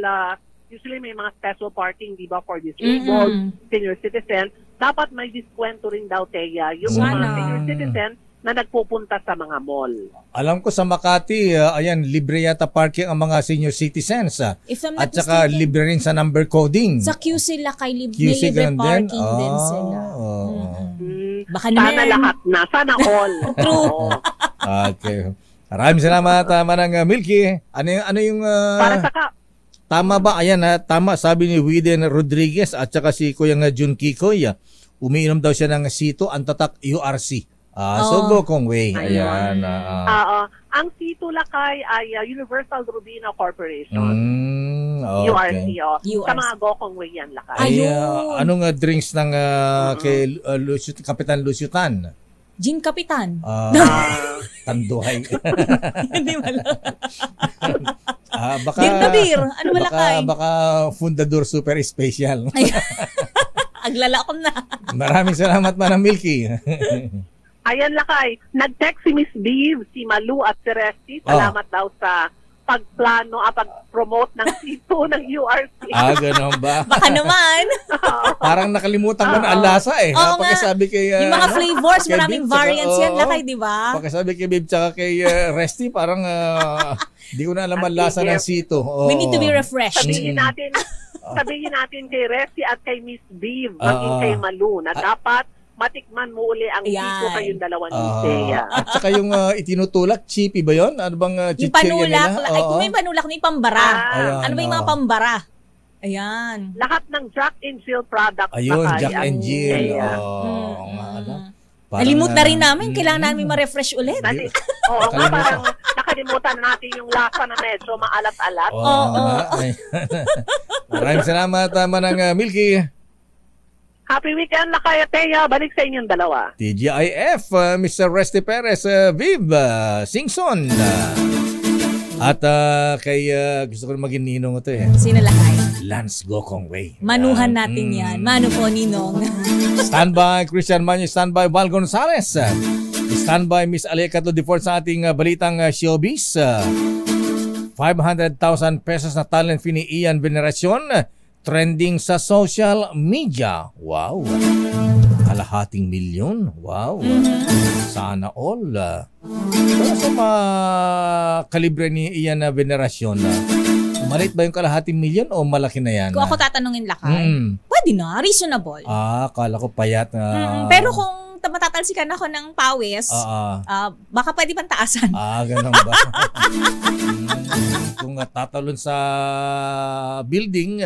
usually may mga special parking, di ba, for disabled senior citizen, dapat may diskwento rin daw, Teya, yung mga senior citizen na nagpupunta sa mga mall. Alam ko sa Makati, ayan, libre yata parking ang mga senior citizens. At saka libre rin sa number coding. Sa QC Lakay, libre parking din sila. Baka sana lahat na. Sana all. True. Okay. Maraming salamat, Manang Milky. Ano yung... para sa tama ba? Ayan, tama. Sabi ni Widen Rodriguez at saka si Kuya Jun Kikoy, umiinom daw siya ng Sito, ang tatak URC. So Gokong Way. Ayan. Ang Sito Lakay ay Universal Rubino Corporation. Okay. URC. Sa mga Gokong Way yan, Lakay. Anong drinks ng kay Kapitan Luciutan? Gin Kapitan. Tanduhay. Hindi wala. Baka, beer na beer. Ano malakay? Baka Fundador Super Special. Aglala ko na. Maraming salamat, Manang Milky. Ayan, Lakay. Nag-text si Miss Viv, si Malu at si Resty. Salamat daw sa pagplano at pag-promote ng Sito ng URC. Gano'n ba? Baka naman. Parang nakalimutan ko na ang lasa eh. Pagkasabi kay... yung mga flavors, maraming variants yan, Lakay, di ba? Pagkasabi kay Viv tsaka kay Resty, parang di ko na alam ang lasa ng Sito. We need to be refreshed. Sabihin natin kay Resty at kay Miss Viv, maging kay Malu, na dapat matikman mo uli ang Sito kayong dalawa ni Thea. At saka yung itinutulak, chippy ba yun? Ano bang chichirya nila? Ay, kung may panulak, may pambara. Ano ba yung mga pambara? Ayan. Lahat ng Jack and Jill products. Ayun, Jack and Jill. Nalimut na rin namin. Kailangan namin ma-refresh ulit. Parang nakalimutan natin yung lasa na medyo maalat-alat. Maraming salamat, Manang Milky. Happy weekend, Lakay at Thea. Balik sa inyong dalawa. TGIF, Mr. Resty Perez, Viv, Singson. At kay gusto ko maging ninong ito eh. Sino Lakay? Lance Gokong Way. Manuhan natin yan. Mano po, ninong. Standby, Christian Manyo. Standby, Val Gonzalez. Standby, Miss Alekato Defort sa ating balitang showbiz. 500,000 pesos na talent fee ni Ian Veneracion. Trending sa social media. Wow. Kalahating milyon. Wow. Sana all. Pero sa mga kalibre ni Ian na Veneracion, maliit ba yung kalahating milyon o malaki na yan? Kung ako tatanungin, Lakay, pwede na. Reasonable. Akala ko payat na. Pero kung matatalsikan ako ng pawis, baka pwede pang taasan. Ganun ba? Kung tatalon sa building,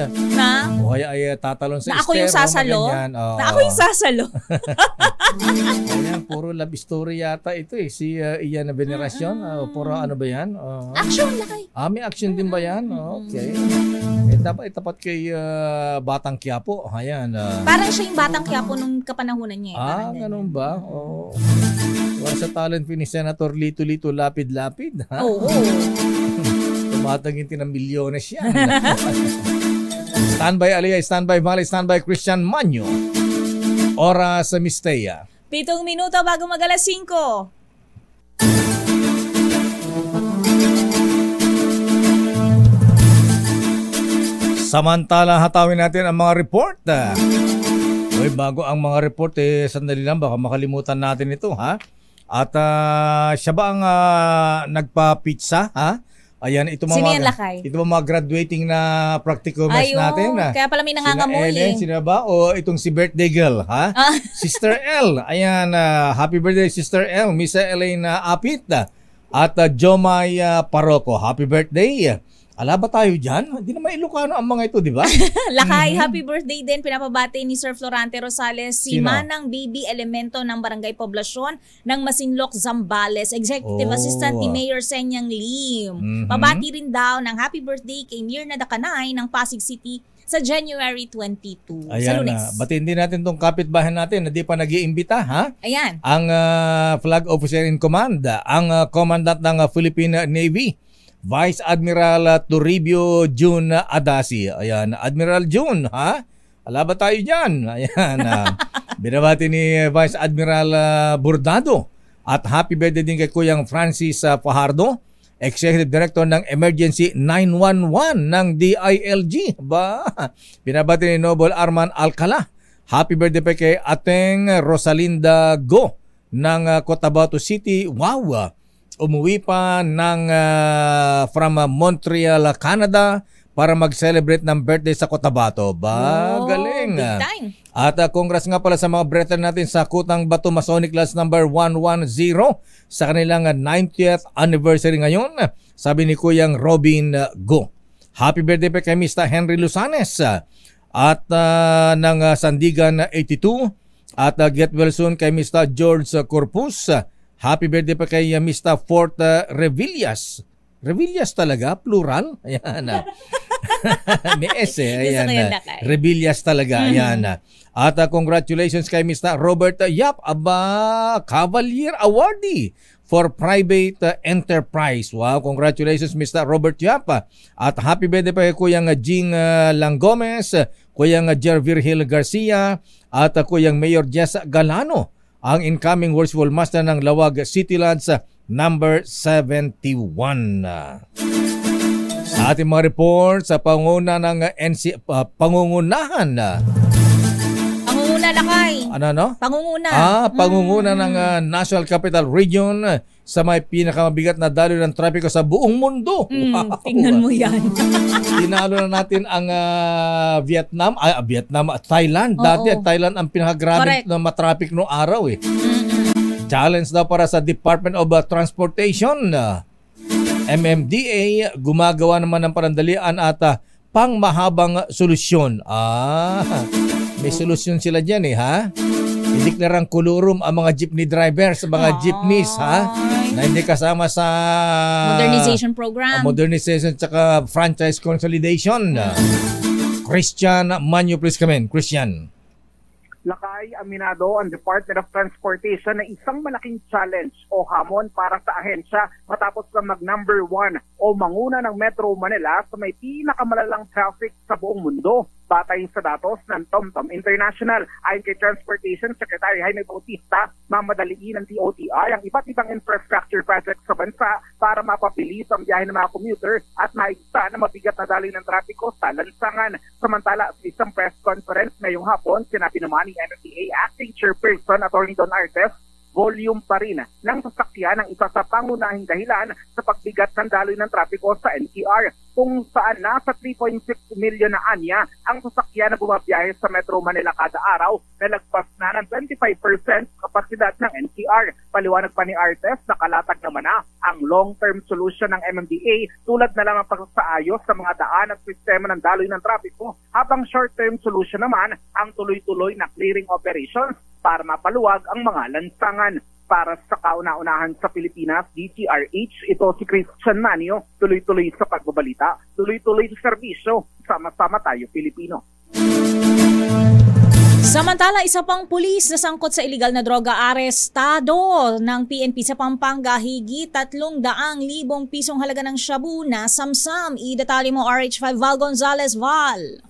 o kaya ay tatalon sa na ako yung sasalo? Na ako yung sasalo? Ayan, puro love story yata ito eh. Si Ian na Veneracion. Puro ano ba yan? Action, lakay. May action din ba yan? Okay. Dapat itapat kay Batang Quiapo. Ayan. Parang siya yung Batang Quiapo nung kapanahunan niya. Ganun ba? Wala sa talent ni Senator Lito-Lito Lapid-Lapid. Ha? Oo. Tumatanginti ng milyones yan. Standby Aliyah, standby Valley, standby Christian Manyo. Oras sa Mistea. 7 minuto bago mag-alas 5. Samantala, hatawin natin ang mga report. Bago ang mga report, sandali lang, baka makalimutan natin ito, ha? At siya ba ang nagpa-pizza, ha? Ayan, ito mga graduating na practicumers natin. Kaya pala may nangangamoy. Sina Ellen, sino ba? O itong si birthday girl, ha? Sister L. Ayan, happy birthday Sister L. Miss Elena Apit. At Jomay Paroco, happy birthday. Ala ba tayo dyan? Hindi naman Ilocano ang mga ito, di ba? Lakay, happy birthday din. Pinapabati ni Sir Florante Rosales, si Sino? Manang Baby Elemento ng Barangay Poblasyon ng Masinloc, Zambales. Executive Assistant ni Mayor Senyang Lim. Pabati rin daw ng happy birthday kay Mirna Dakanay ng Pasig City sa January 22. Ayan, sa Lunes. batiin din natin itong kapitbahay natin na di pa nag-iimbita, ha? Ayan. Ang flag officer in command, ang commandant ng Philippine Navy, Vice Admiral Toribio June Adasi. Ayan, Admiral June, ha? Ala ba tayo dyan? Ayan, binabati ni Vice Admiral Bordado. At happy birthday din kay Kuyang Francis Fajardo, Executive Director ng Emergency 911 ng DILG. Binabati ni Noble Arman Alcala. Happy birthday pa kay Ateng Rosalinda Go ng Cotabato City. Wow! Umuwi pa ng from Montreal, Canada para mag-celebrate ng birthday sa Cotabato. Galing. Big time. At congrats nga pala sa mga brethren natin sa Kutang Bato Masonic Class number 110 sa kanilang 90th anniversary ngayon. Sabi ni Kuyang Robin Go. Happy birthday pa kay Mr. Henry Lusanes at ng Sandigan 82 at get well soon kay Mr. George Corpus. Happy birthday pa kay Mr. Fort Revillas. Revillas talaga? Plural? Ayan. May S Ayan. Revillas talaga. Ayan. At congratulations kay Mr. Robert Yap. Cavalier Awardee for Private Enterprise. Wow, congratulations Mr. Robert Yap. At happy birthday pa kay Kuyang Jing Langomes, Kuyang Jervirgil Garcia, at Kuyang Mayor Jess Galano, ang incoming Worshipful Master ng Lawag Citylands number 71. Sa ating mga report sa pangunguna ng pangungunahan. Pangunguna lakay. Ano? Pangunguna. Pangunguna ng National Capital Region sa may pinakamabigat na daloy ng trapiko sa buong mundo. Wow. Tingnan mo yan. Tinalo na natin ang Vietnam at Thailand. Dati Thailand ang pinakagrabe na matraffic noong araw eh. Challenge daw para sa Department of Transportation. MMDA gumagawa naman ng panandalian at pangmahabang solusyon. May solusyon sila dyan eh, ha? Ideklarang kulurum ang mga jeepney drivers, mga jeepneys, ha? Na hindi kasama sa modernization program. Modernization tsaka franchise consolidation. Christian Manyo, please come in. Christian. Lakay, aminado ang Department of Transportation na isang malaking challenge o hamon para sa ahensya matapos na mag-number 1 o manguna ng Metro Manila sa may pinakamalalang traffic sa buong mundo. Batay sa datos ng TomTom International, ayon kay Transportation Secretary Jaime Bautista, mamadaliin ng TOTR ang iba't ibang infrastructure projects sa bansa para mapabilis ang biyahe ng mga commuter at maigsa na mabigat na daloy ng trapiko sa lansangan. Samantala, sa isang press conference ngayong hapon, sinabi naman ni MMDA Acting Chairperson Atty. Don Artes, volume pa rin ng sasakyan ang isa sa pangunahing dahilan sa pagbigat ng daloy ng trapiko sa NCR. kung saan nasa 3.6 million na anya ang sasakyan na bumabiyahe sa Metro Manila kada araw na lagpas na ng 25% kapasidad ng NCR. Paliwanag pa ni Artes, nakalatag naman na ang long-term solution ng MMDA tulad na lang ang pagsasaayos sa mga daan at sistema ng daloy ng trapiko, habang short-term solution naman ang tuloy-tuloy na clearing operations para mapaluwag ang mga lansangan. Para sa kauna-unahan sa Pilipinas, DTRH, ito si Christian Manio, tuloy-tuloy sa pagbabalita, tuloy-tuloy sa serbisyo, sama-sama tayo Pilipino. Samantala, isa pang pulis na sangkot sa illegal na droga arestado ng PNP sa Pampanga, higit 300,000 pisong halaga ng shabu na samsam. Idetalye mo RH5 Val Gonzalez. Val.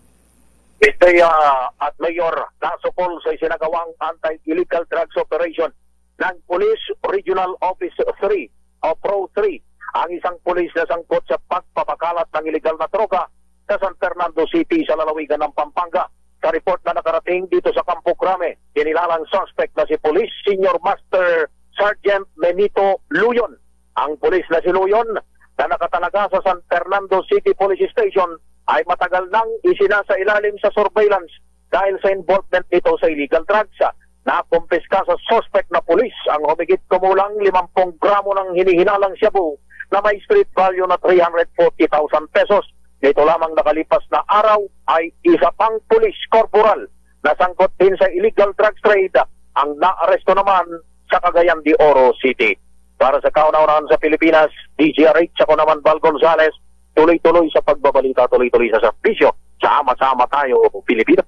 At Mayor, nasupol sa isinagawang anti-illegal drugs operation ng Police Regional Office 3 o Pro 3 ang isang pulis na sangkot sa pagpapakalat ng illegal na droga sa San Fernando City sa lalawigan ng Pampanga. Sa report na nakarating dito sa Campo Crame, kinilalang suspect na si Police Senior Master Sergeant Benito Luyon. Ang pulis na si Luyon na nakatalaga sa San Fernando City Police Station ay matagal nang isinasa ilalim sa surveillance dahil sa involvement nito sa illegal drugs. Nakumpiska sa suspect na pulis ang humigit kumulang 50 gramo ng hinihinalang shabu na may street value na 340,000 pesos. Dito lamang nakalipas na araw ay isa pang pulis corporal na sangkot din sa illegal drugs trade ang naaresto naman sa Cagayan de Oro City. Para sa kauna-unahan sa Pilipinas, DZRH, ako naman Val Gonzalez, tuloy-tuloy sa pagbabalita, tuloy-tuloy sa serbisyo. Sama-sama tayo, Pilipino.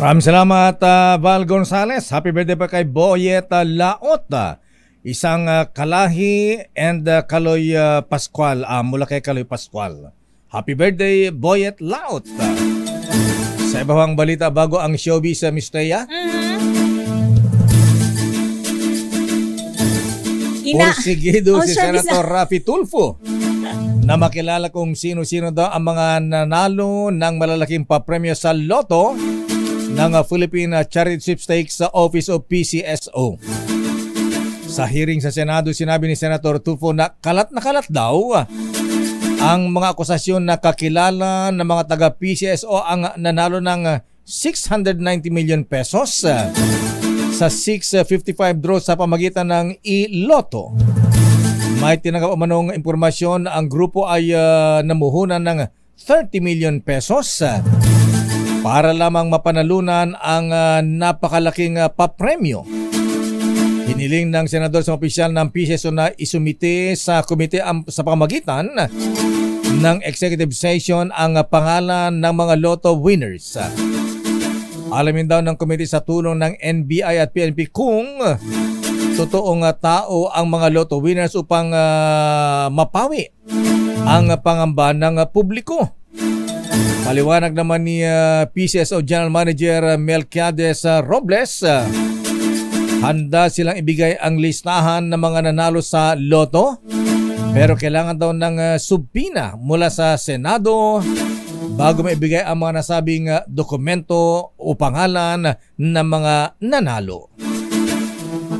Maraming salamat, Val Gonzalez. Happy birthday pa kay Boyet Laot. Isang Kalahi and Kaloy Pascual. Mula kay Kaloy Pascual. Happy birthday, Boyet Laot. Sa iba pang balita bago ang showbiz, Miss Thea. Porsigido si Senator Raffy Tulfo na makilala kung sino-sino daw ang mga nanalo ng malalaking papremyo sa Lotto ng Philippine Charity Sweepstakes sa Office of PCSO. Sa hearing sa Senado, sinabi ni Senator Tulfo na kalat daw ang mga akusasyon na kakilala ng mga taga PCSO ang nanalo ng 690 million pesos sa 655 draws sa pamagitan ng e-Lotto. May tinanggap umanong impormasyon na ang grupo ay namuhunan ng 30 million pesos para lamang mapanalunan ang napakalaking papremyo. Hiniling ng senador sa opisyal ng PCSO na isumite sa komite sa pamagitan ng executive session ang pangalan ng mga Lotto winners. Alamin daw ng komite sa tulong ng NBI at PNP kung totoong tao ang mga Lotto winners upang mapawi ang pangamba ng publiko. Paliwanag naman ni PCSO General Manager Melquiades Robles, handa silang ibigay ang listahan ng mga nanalo sa Lotto pero kailangan daw ng subpina mula sa Senado bago maibigay ang mga nasabing dokumento o pangalan ng mga nanalo.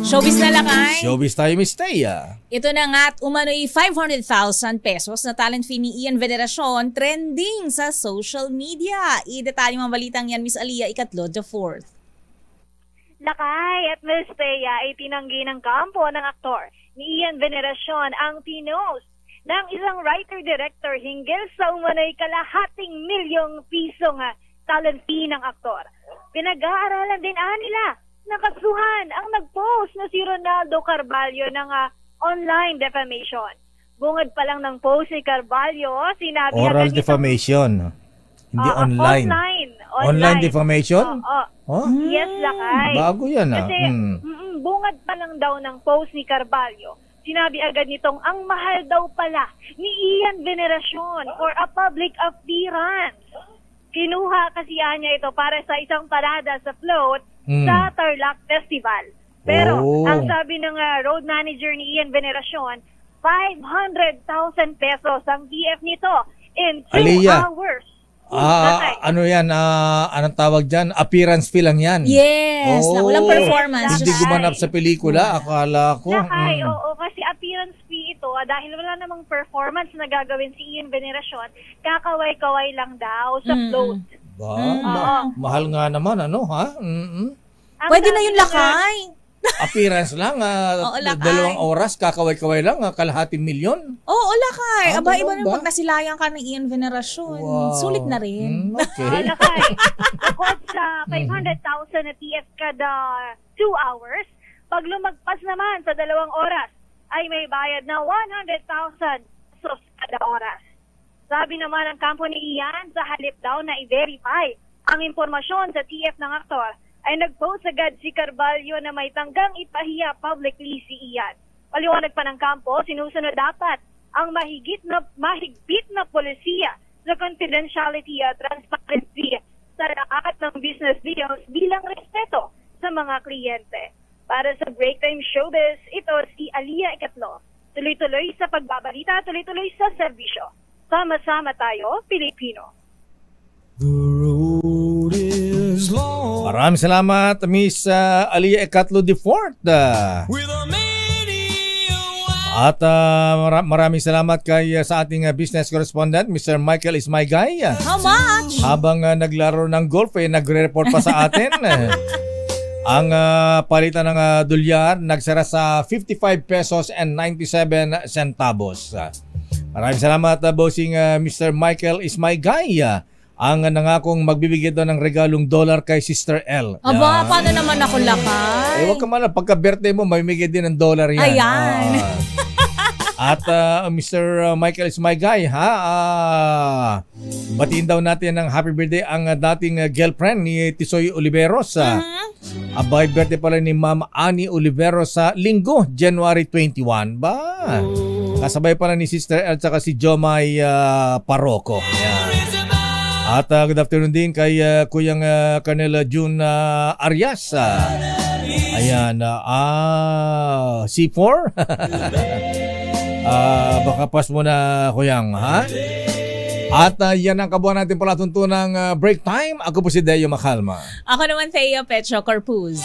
Showbiz na lakay. Showbiz tayo, Miss Thea. Ito na nga at umano'y 500,000 pesos na talent fee ni Ian Veneracion trending sa social media. Idetalye mga balitang yan, Miss Aliyah, ikatlo, the fourth. Lakay at Miss Thea ay tinanggi ng kampo ng aktor ni Ian Veneracion ang pinost ng isang writer-director hinggil sa umano'y kalahating milyong pisong talent fee ng aktor. Pinag-aaralan din nila nakasuhan ang nag-post na si Ronaldo Carvalho ng online defamation. Bungad pa lang ng post ni Carvalho, sinabi oral defamation. Hindi online. Online defamation? Yes, lakay. Bago yan Kasi bungad pa lang daw ng post ni Carvalho. Sinabi agad nitong ang mahal daw pala ni Ian Veneracion for a public appearance. Kinuha kasi niya ito para sa isang parada sa float sa Tarlac Festival. Pero ang sabi ng road manager ni Ian Veneracion, 500,000 pesos ang BF nito in 2 hours. Ano yan? Anong tawag dyan? Appearance fee lang yan. Yes, na walang performance. Hindi gumanap sa pelikula, akala ko. Oo, kasi appearance fee ito dahil wala namang performance na gagawin si Ian Veneracion, kakaway-kaway lang daw sa float. Mahal nga naman, ano ha? Pwede na yun, Lakay. Appearance lang, Lakay. 2 oras, kakaway-kaway lang, kalahating milyon. Oo, Lakay. Aba, iba ganun rin ba? pag nasilayan ka ng Ian Veneracion. Wow. Sulit na rin. Okay. Lakay, bukod sa 500,000 na TF kada 2 hours, pag lumagpas naman sa 2 oras, ay may bayad na 100,000 pesos kada oras. Sabi naman ng kampo ni Ian, sa halip daw na i-verify ang impormasyon sa TF ng aktor, ay nag-post agad si Carvalho na may tanggang ipahiya publicly si Ian. Paliwanag pa ng kampo, sinusunod dapat ang mahigpit na polisiya sa confidentiality at transparency sa lahat ng business deals bilang respeto sa mga kliyente. Para sa Break Time Showbiz, ito si Aliyah Ecatlo. Tuloy-tuloy sa pagbabalita, tuloy-tuloy sa serbisyo. Sama-sama tayo, Pilipino. Maraming salamat, Miss Aliyah Ecatlo IV. At maraming salamat kay sa ating business correspondent, Mr. Michael Ismaygay. How much? Habang naglaro ng golf, nagre-report pa sa atin. Ang palitan ng dolyar nagsara sa 55 pesos and 97 centavos. Maraming salamat, bossing Mr. Michael Ismaygay. Ang nangakong magbibigay daw ng regalong dollar kay Sister L. Aba, paano naman ako, Lakay? Huwag ka man, pagka-birthday mo, mamimigay din ng dollar yan. Ayan. At Mr. Michael Ismaygay, batiin daw natin ng happy birthday ang dating girlfriend ni Tisoy Oliveros. Abay, birthday pala ni Ma'am Annie Oliveros sa Linggo, January 21. Kasabay pala ni Sister L at si Jomay Paroko. Ayan. At good afternoon din kay Kuyang Colonel June Arias. Ayan, C4? Baka pas mo na, Kuyang, ha? At yan ang kabuhan natin palatuntunang break time. Ako po si Deo Macalma. Ako naman, Thea Petro Corpuz.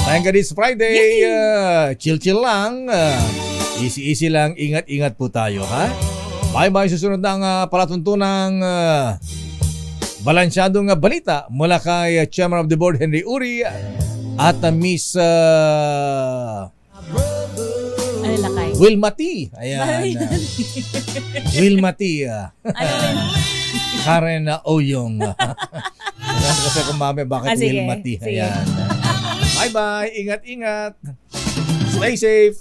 Thank you this Friday. Chill-chill lang. Easy-easy lang. Ingat-ingat po tayo, ha? Bye-bye. Susunod na ang palatuntunang balansyadong balita mula kay Chairman of the Board Henry Uri at Miss Wilma T. Ayan. Wilma T. Karen Oyong. Kasi kumame bakit Wilma T. Ayan. Bye-bye. Ingat-ingat. Stay safe.